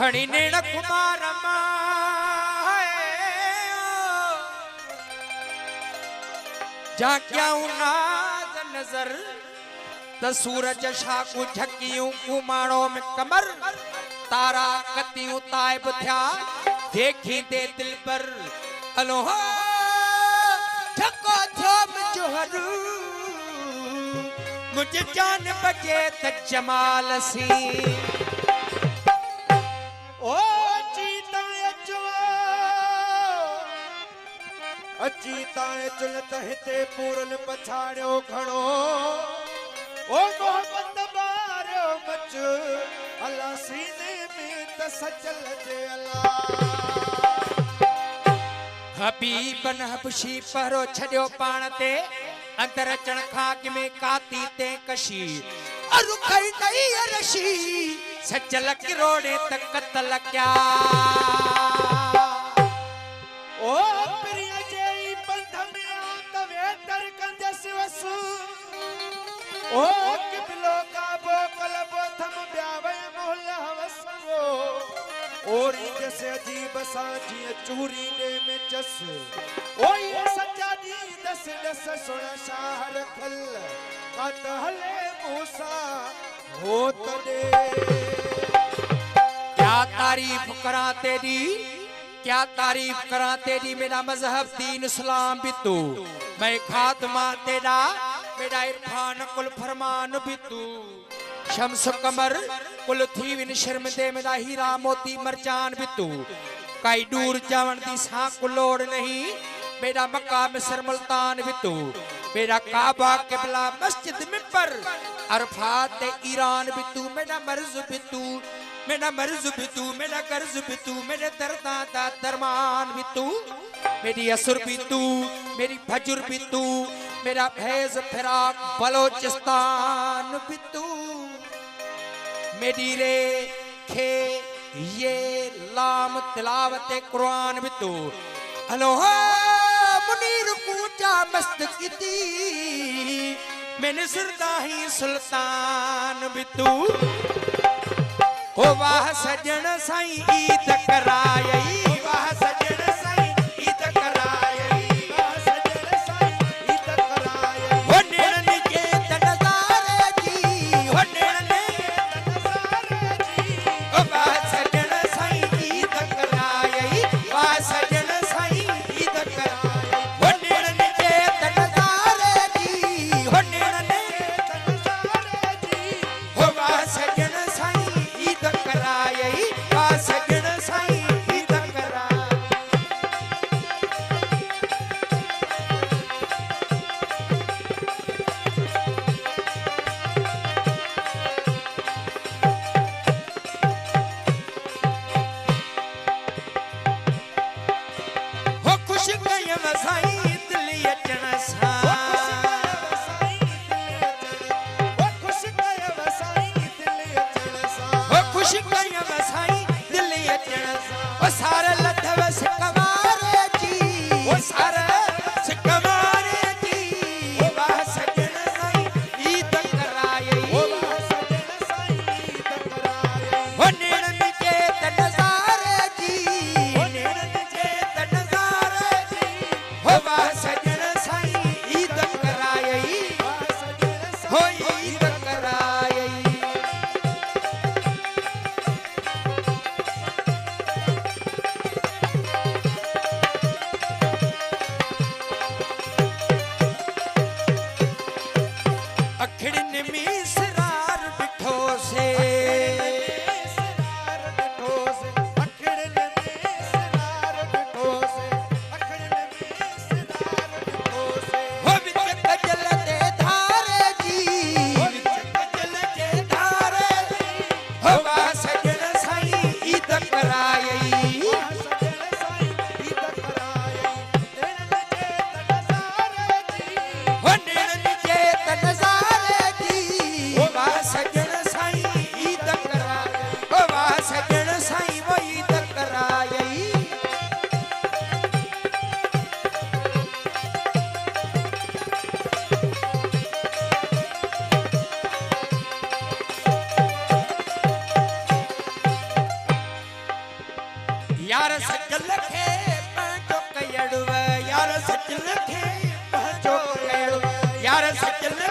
खणी नेण कुमार जा क्या नाज नजर त सूरज शाकू झकियूं कुमाणो में कमर तारा कतियूं ताइब थिया देखी दे दिल पर अलोहा झको थियो मुझहर मुझे जान बजे त जमाल सी ओ चीता अचीता चुलत हिते पूरन पछाड़ियो घणो ओ मोहब्बत बारियो मच अल्लाह सीने में त सजल जे अल्लाह हबीबन हबशी पहरो छड़ियो पाण ते अंदर अचण खाक में काती ते कशी अरु कई नई अरशी सजल किरोड़े त कतल क्या ओ प्रिय जेई बंध में आत वे तर कंजस वसु ओ किबलो का बोकल बोथम ब्यावे मोहल्ला वसो ओरी जैसे अजीब साजी चूरी दे में चस ओ ये सच्चा दी दस दस सुन शाहर खल कत हले मूसा होत दे क्या तारीफ करा तेरी क्या तारीफ करा तेरी मेरा मजहब दीन इस्लाम भी तू मैं खात्मा तेरा मेरा इरफान कुल फरमान भी तू शम्स कमर कुल थी विन शर्मदे मेरा हीरा मोती मरजान भी तू कई दूर जावन दी सांक लोड़ नहीं मेरा मक्का मिस्र मुल्तान भी तू मेरा काबा किबला मस्जिद मिंबर अरफात ईरान भी तू मेरा मर्ज भी तू मेरा मर्ज भी तू मेरा कर्ज भी तू मेरे दर्दा दा दरमान भी तू मेरी असुर भी तू मेरी फजुर भी तू मेरा फैज फिराक बलोचिस्तान भी तू मेरी रे खे ये लाम तिलावत कुरान भी तू अलोहा मुनीर कूचा मस्त किती मैंने सिरदाही सुल्तान भी तू ओ वाह सजन साई ईद करायई वाह सजन साई ईद करायई वाह सजन साई ईद करायई हो नेड़न के तनज़ारे जी हो नेड़न नज़ारे जी ओ वाह सजन साई ईद करायई वाह सजन साई ईद करायई हो नेड़न के तनज़ारे जी हो नेड़न नज़ारे जी हो वाह सजन साई ईद करायई वाह सजन साई ईद करायई हो खुश कयम साई दिल अचण सां ओ खुश कय वसाई दिल अचण सां हो खुश कयम साई दिल अचण सां ओ सार लथव सिकवारे जी ओ सार सिकवारे जी वाह सजन साई ईद करायई ओ वाह सजन साई ईद करायई हो नेड़न के तनज़ारे जी हो नेड़न के तनज़ारे जी हो वाह सजन साई ईद करायई वाह सजन हो साई ईद करायई सच लखे पंहिंजो कयड़ुव यार सच लखे पंहिंजो कयड़ुव यार सच लखे